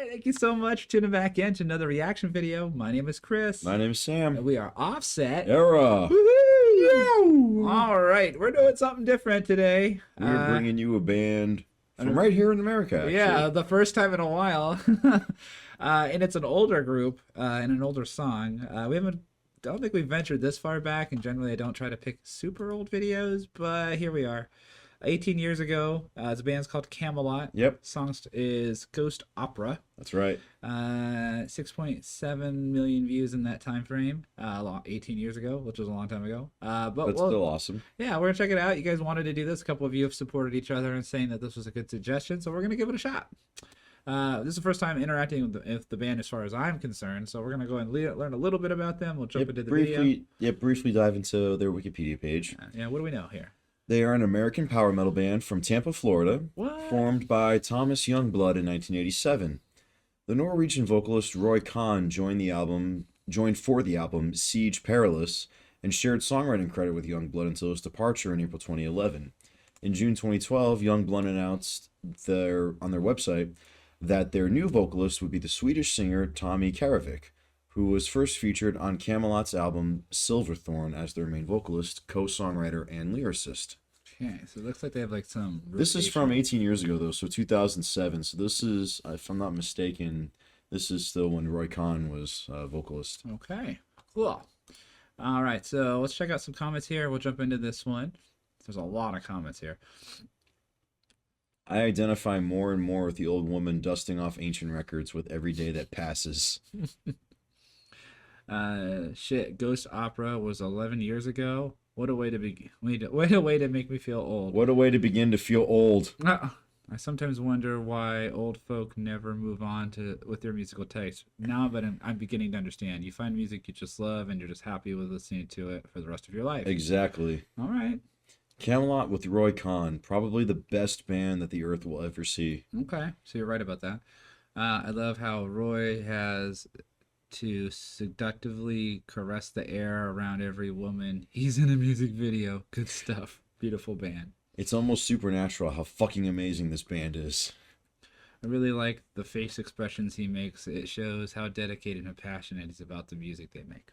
right, thank you so much for tuning back in to another reaction video. My name is Chris. My name is Sam. And we are Offset. Era. Woohoo! All right, we're doing something different today. We're bringing you a band from right here in America, actually. Yeah, the first time in a while. And it's an older group and an older song. Don't think we've ventured this far back, and generally I don't try to pick super old videos, but here we are. 18 years ago, the band's called Kamelot. Yep. Song is Ghost Opera. That's right. 6.7 million views in that time frame. 18 years ago, which was a long time ago. But still awesome. Yeah, we're gonna check it out. You guys wanted to do this. A couple of you have supported each other and saying that this was a good suggestion, so we're gonna give it a shot. This is the first time interacting with the band as far as I'm concerned, so we're gonna go and learn a little bit about them. We'll jump into the video. Yeah, briefly dive into their Wikipedia page. Yeah, what do we know here? They are an American power metal band from Tampa, Florida, formed by Thomas Youngblood in 1987. The Norwegian vocalist Roy Kahn joined for the album Siege Perilous and shared songwriting credit with Youngblood until his departure in April 2011. In June 2012, Youngblood announced on their website that their new vocalist would be the Swedish singer Tommy Karavik, who was first featured on Kamelot's album Silverthorn as their main vocalist, co-songwriter, and lyricist. Okay, so it looks like they have like some... This is from 18 years ago, though, so 2007. So this is, if I'm not mistaken, this is still when Roy Kahn was vocalist. Okay, cool. All right, so let's check out some comments here. We'll jump into this one. There's a lot of comments here. I identify more and more with the old woman dusting off ancient records with every day that passes. Shit, Ghost Opera was 11 years ago. What a way to be! What a way to make me feel old. What a way to begin to feel old. I sometimes wonder why old folk never move on with their musical taste. Now, but I'm beginning to understand. You find music you just love, and you're just happy with listening to it for the rest of your life. Exactly. All right. Kamelot with Roy Kahn, probably the best band that the earth will ever see. Okay, so you're right about that. I love how Roy has to seductively caress the air around every woman. He's in a music video. Good stuff. Beautiful band. It's almost supernatural how fucking amazing this band is. I really like the face expressions he makes. It shows how dedicated and passionate he's about the music they make.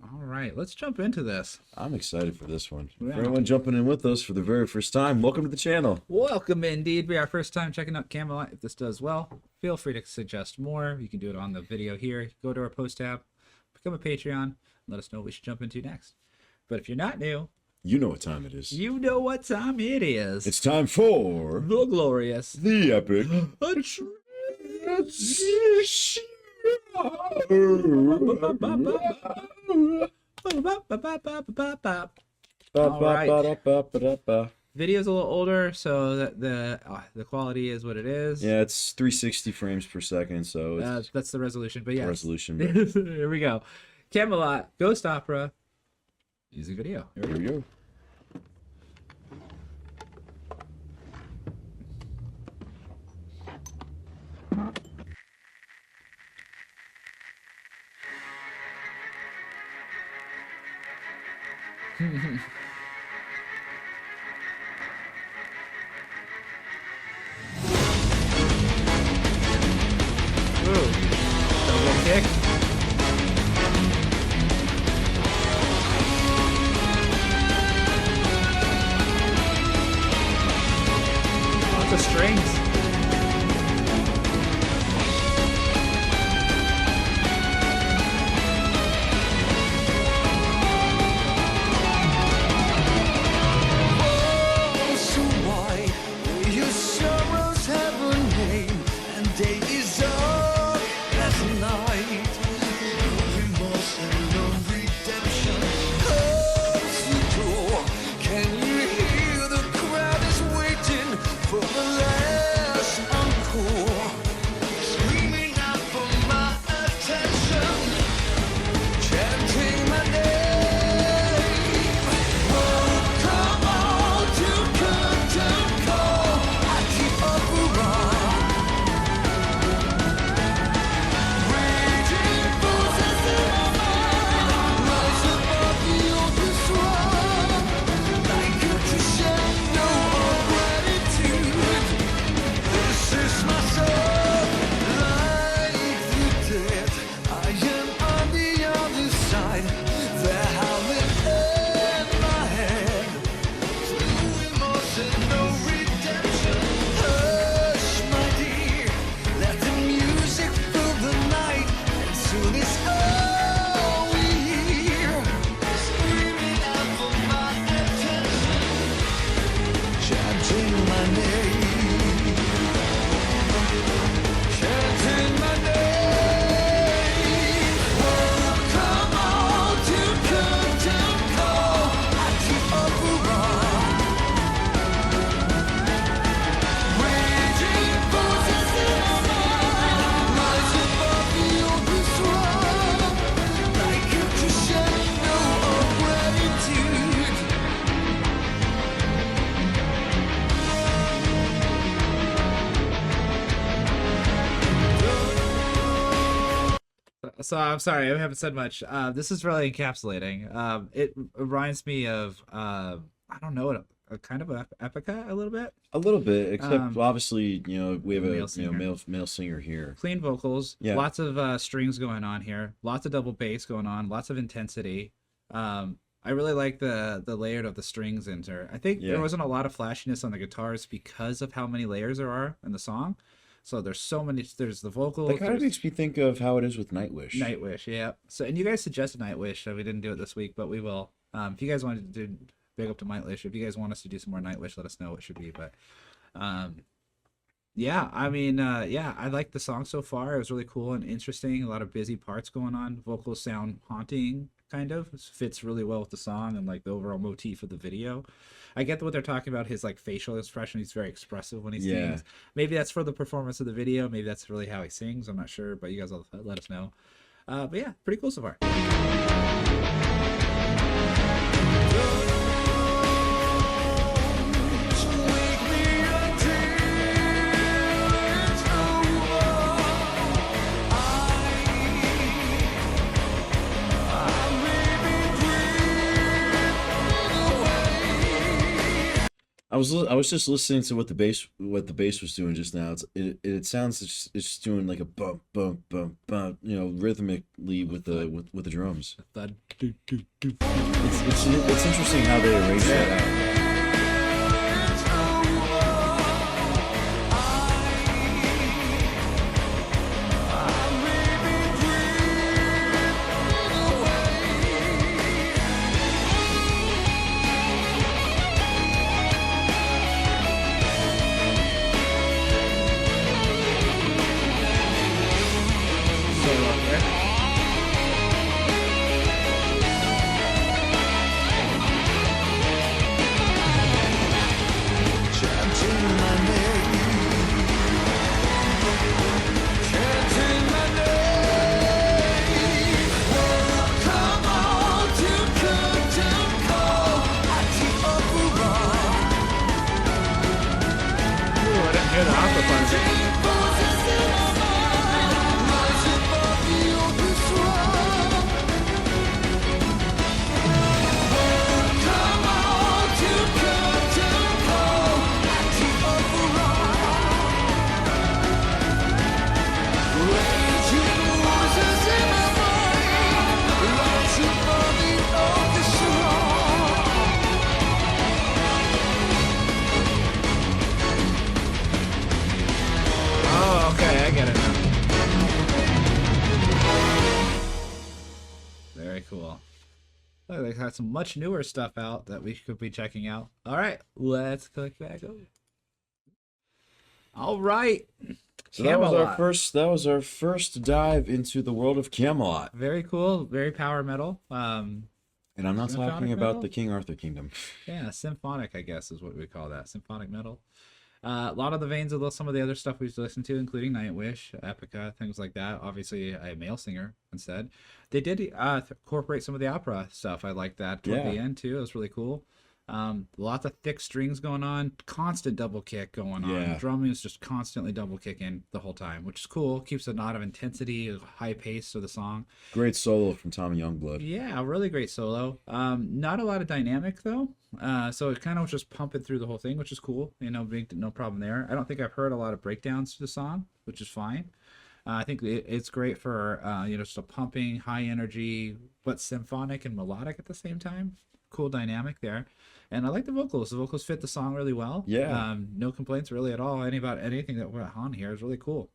All right, let's jump into this. I'm excited for this one. Yeah. For everyone jumping in with us for the very first time, welcome to the channel. Welcome indeed. Be our first time checking out Kamelot. If this does well, feel free to suggest more. You can do it on the video here. Go to our post tab, become a Patreon, let us know what we should jump into next. But if you're not new, you know what time it is. You know what time it is. It's time for the glorious, the epic, Video's a little older, so that the quality is what it is. Yeah, it's 360 frames per second, so that's the resolution. But yeah, resolution. Here we go. Kamelot, Ghost Opera, music video. Here we go. Ooh, double kick. Lots of strings. So I'm sorry, I haven't said much. This is really encapsulating. It reminds me of I don't know, a kind of a epica a little bit. A little bit, except Um, obviously, we have Male a singer. male singer here. Clean vocals, Yeah. lots of strings going on here, lots of double bass going on, lots of intensity. I really like the layered of the strings in there. I think there Yeah. wasn't a lot of flashiness on the guitars because of how many layers there are in the song. So there's so many. There's the vocals. That kind of There's makes me think of how it is with Nightwish. Nightwish, yeah. So and you guys suggested Nightwish, so we didn't do it this week, but we will. If you guys wanted to do big up to Nightwish, if you guys want us to do some more Nightwish, let us know what it should be. But um, yeah, I mean, yeah, I like the song so far. It was really cool and interesting. A lot of busy parts going on. Vocals sound haunting, kind of. It fits really well with the song and like the overall motif of the video. I get what they're talking about. His like facial expression. He's very expressive when he Yeah. sings. Maybe that's for the performance of the video. Maybe that's really how he sings. I'm not sure, but you guys will let us know. But yeah, pretty cool so far. I was just listening to what the bass was doing just now. It sounds it's just doing like a bump bump bump bump, rhythmically with the drums. Thud. It's interesting how they arrange that out. Oh, okay, I get it now. Very cool. Look, they got some much newer stuff out that we could be checking out. All right, let's click back over. All right. So that was our Kamelot. that was our first dive into the world of Camelot. Very cool. Very power metal. And I'm not Symphonic talking about metal? the King Arthur Kingdom. Yeah, symphonic, I guess, is what we call that. Symphonic metal. A lot of the veins of some of the other stuff we've listened to, including Nightwish, Epica, things like that. Obviously, a male singer instead. They did incorporate some of the opera stuff. I like that toward the Yeah. end too. It was really cool. Lots of thick strings going on, constant double kick going on. Yeah. Drumming is just constantly double kicking the whole time, which is cool. Keeps a lot of intensity, a high pace to the song. Great solo from Tommy Youngblood. Yeah, really great solo. Not a lot of dynamic though. So it kind of was just pumping through the whole thing, which is cool. No problem there. I don't think I've heard a lot of breakdowns to the song, which is fine. I think it's great for just a pumping, high energy, but symphonic and melodic at the same time. Cool dynamic there, and I like the vocals. The vocals fit the song really well. Yeah. No complaints really at all. Anything that went on here is really cool.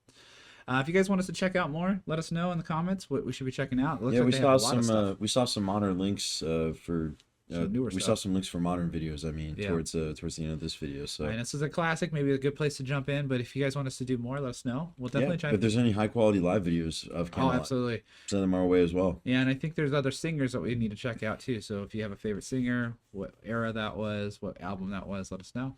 If you guys want us to check out more, let us know in the comments what we should be checking out. It looks Yeah, like we they saw have a lot of some stuff. we saw some modern links for Some newer we saw stuff. some links for modern videos. I mean, Yeah. towards the end of this video. So And this is a classic, maybe a good place to jump in. But if you guys want us to do more, let us know. We'll definitely try if to. there's any high quality live videos of Oh, Camelot, absolutely. send them our way as well. Yeah, and I think there's other singers that we need to check out too. So if you have a favorite singer, what era that was, what album that was, let us know.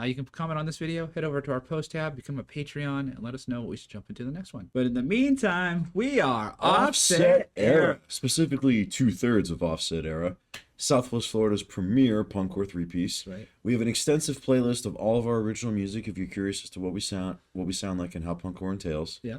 You can comment on this video, head over to our post tab, become a Patreon, and let us know what we should jump into the next one. But in the meantime, we are Offset Era. Specifically 2/3 of Offset Era, Southwest Florida's premier punkcore three-piece. Right. We have an extensive playlist of all of our original music if you're curious as to what we sound like and how punkcore entails. Yeah.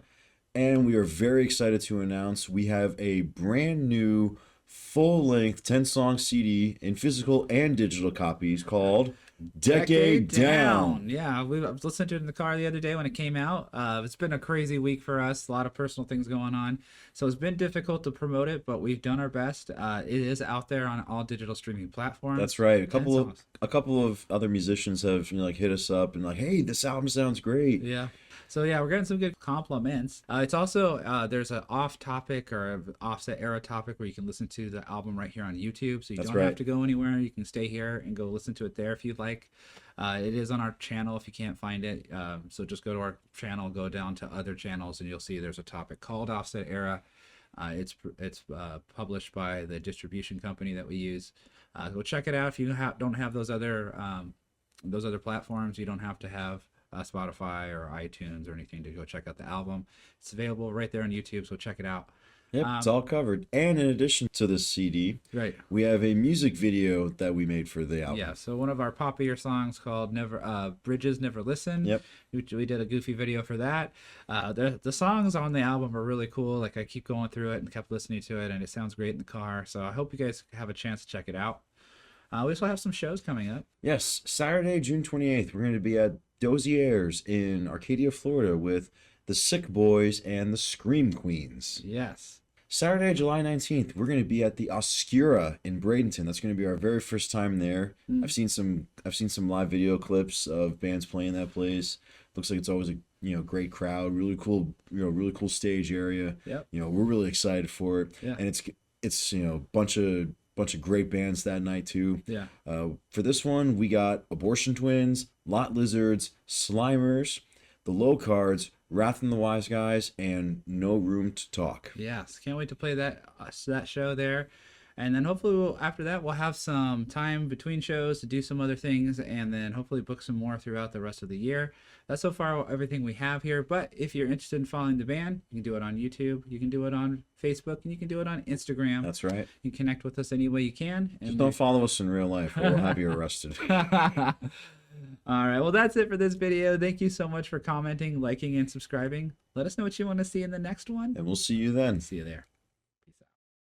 And we are very excited to announce we have a brand new full-length 10-song CD in physical and digital copies called Decade Down. Yeah, we listened to it in the car the other day when it came out. It's been a crazy week for us, a lot of personal things going on. So it's been difficult to promote it, but we've done our best. It is out there on all digital streaming platforms. That's right. A 10 couple of other musicians have like hit us up and like, hey, this album sounds great. Yeah. So yeah, we're getting some good compliments. It's also there's an off-topic or a offset era topic where you can listen to the album right here on YouTube. So you That's don't have right. to go anywhere. You can stay here and go listen to it there if you'd like. It is on our channel if you can't find it. So just go to our channel, go down to other channels, and you'll see there's a topic called Offset Era. It's published by the distribution company that we use. Go check it out if you don't have those other platforms. You don't have to have Spotify or iTunes or anything to go check out the album. It's available right there on YouTube, so check it out. Yep, it's all covered. And in addition to this CD, Right. we have a music video that we made for the album. Yeah, so one of our popular songs called Bridges Never Listen. Yep. We did a goofy video for that. The songs on the album are really cool. Like I keep going through it and kept listening to it, and it sounds great in the car. So I hope you guys have a chance to check it out. We also have some shows coming up. Yes, Saturday, June 28th, we're going to be at Dozier's in Arcadia, Florida with the Sick Boys and the Scream Queens. Yes. Saturday, July 19th, we're going to be at the Oscura in Bradenton. That's going to be our very first time there. I've seen some live video clips of bands playing that place. Looks like it's always a great crowd, really cool stage area. Yep. We're really excited for it. Yeah. And it's bunch of great bands that night too. Yeah. For this one, we got Abortion Twins, Lot Lizards, Slimers, The Low Cards, Wrath and the Wise Guys, and No Room to Talk. Yes, can't wait to play that show there. And then hopefully after that we'll have some time between shows to do some other things, and then hopefully book some more throughout the rest of the year. That's so far everything we have here. But if you're interested in following the band, you can do it on YouTube, you can do it on Facebook, and you can do it on Instagram. That's right. You can connect with us any way you can. Just don't follow us in real life, or we'll have you arrested. All right, well, that's it for this video. Thank you so much for commenting, liking, and subscribing. Let us know what you want to see in the next one. And we'll see you then. See you there.